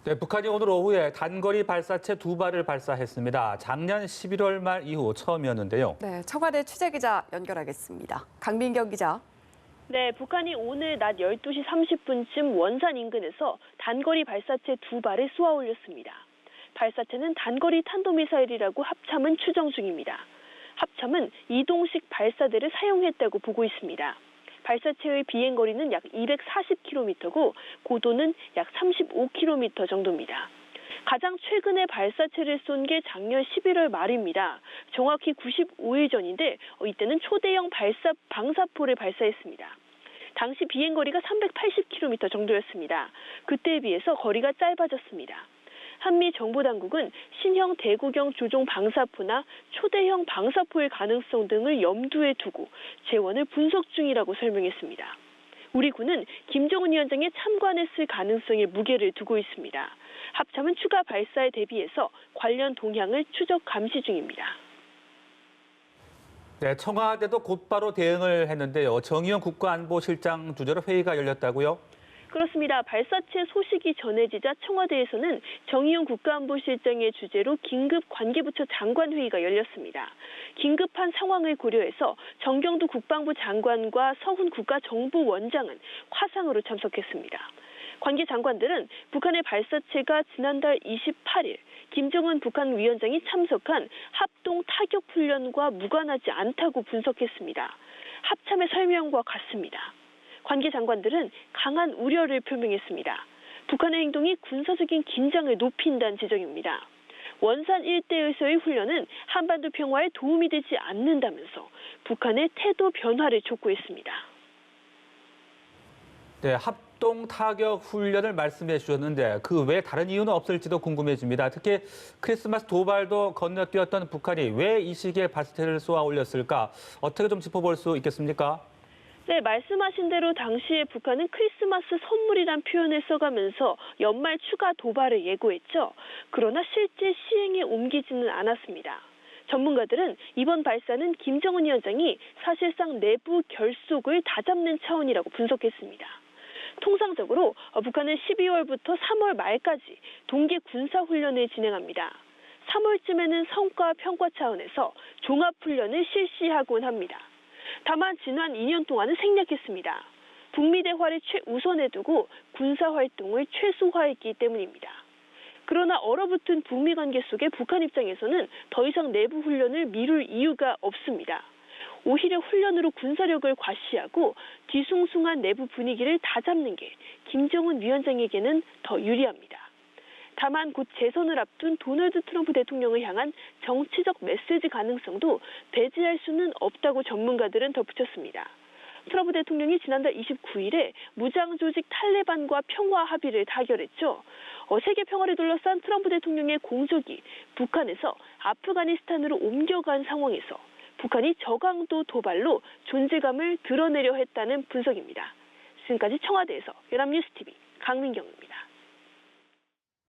네, 북한이 오늘 오후에 단거리 발사체 2발을 발사했습니다. 작년 11월 말 이후 처음이었는데요. 네, 청와대 취재기자 연결하겠습니다. 강민경 기자. 네, 북한이 오늘 낮 12시 30분쯤 원산 인근에서 단거리 발사체 2발을 쏘아 올렸습니다. 발사체는 단거리 탄도미사일이라고 합참은 추정 중입니다. 합참은 이동식 발사대를 사용했다고 보고 있습니다. 발사체의 비행거리는 약 240km고 고도는 약 35km 정도입니다. 가장 최근에 발사체를 쏜 게 작년 11월 말입니다. 정확히 95일 전인데 이때는 초대형 방사포를 발사했습니다. 당시 비행거리가 380km 정도였습니다. 그때에 비해서 거리가 짧아졌습니다. 한미 정보당국은 신형 대구경 조종 방사포나 초대형 방사포의 가능성 등을 염두에 두고 재원을 분석 중이라고 설명했습니다. 우리 군은 김정은 위원장이 참관했을 가능성에 무게를 두고 있습니다. 합참은 추가 발사에 대비해서 관련 동향을 추적 감시 중입니다. 네, 청와대도 곧바로 대응을 했는데요. 정의용 국가안보실장 주재로 회의가 열렸다고요? 그렇습니다. 발사체 소식이 전해지자 청와대에서는 정의용 국가안보실장의 주재로 긴급 관계부처 장관회의가 열렸습니다. 긴급한 상황을 고려해서 정경두 국방부 장관과 서훈 국가정보원장은 화상으로 참석했습니다. 관계 장관들은 북한의 발사체가 지난달 28일 김정은 북한 위원장이 참석한 합동 타격 훈련과 무관하지 않다고 분석했습니다. 합참의 설명과 같습니다. 관계 장관들은 강한 우려를 표명했습니다. 북한의 행동이 군사적인 긴장을 높인다는 지적입니다. 원산 일대에서의 훈련은 한반도 평화에 도움이 되지 않는다면서 북한의 태도 변화를 촉구했습니다. 네, 합동 타격 훈련을 말씀해 주셨는데 그 외에 다른 이유는 없을지도 궁금해집니다. 특히 크리스마스 도발도 건너뛰었던 북한이 왜 이 시기에 발사체를 쏘아 올렸을까? 어떻게 좀 짚어볼 수 있겠습니까? 네, 말씀하신 대로 당시에 북한은 크리스마스 선물이란 표현을 써가면서 연말 추가 도발을 예고했죠. 그러나 실제 시행에 옮기지는 않았습니다. 전문가들은 이번 발사는 김정은 위원장이 사실상 내부 결속을 다잡는 차원이라고 분석했습니다. 통상적으로 북한은 12월부터 3월 말까지 동계 군사훈련을 진행합니다. 3월쯤에는 성과 평가 차원에서 종합훈련을 실시하곤 합니다. 다만 지난 2년 동안은 생략했습니다. 북미 대화를 최우선에 두고 군사활동을 최소화했기 때문입니다. 그러나 얼어붙은 북미 관계 속에 북한 입장에서는 더 이상 내부 훈련을 미룰 이유가 없습니다. 오히려 훈련으로 군사력을 과시하고 뒤숭숭한 내부 분위기를 다잡는 게 김정은 위원장에게는 더 유리합니다. 다만 곧 재선을 앞둔 도널드 트럼프 대통령을 향한 정치적 메시지 가능성도 배제할 수는 없다고 전문가들은 덧붙였습니다. 트럼프 대통령이 지난달 29일에 무장 조직 탈레반과 평화 합의를 타결했죠. 세계 평화를 둘러싼 트럼프 대통령의 공적이 북한에서 아프가니스탄으로 옮겨간 상황에서 북한이 저강도 도발로 존재감을 드러내려 했다는 분석입니다. 지금까지 청와대에서 연합뉴스TV 강민경입니다.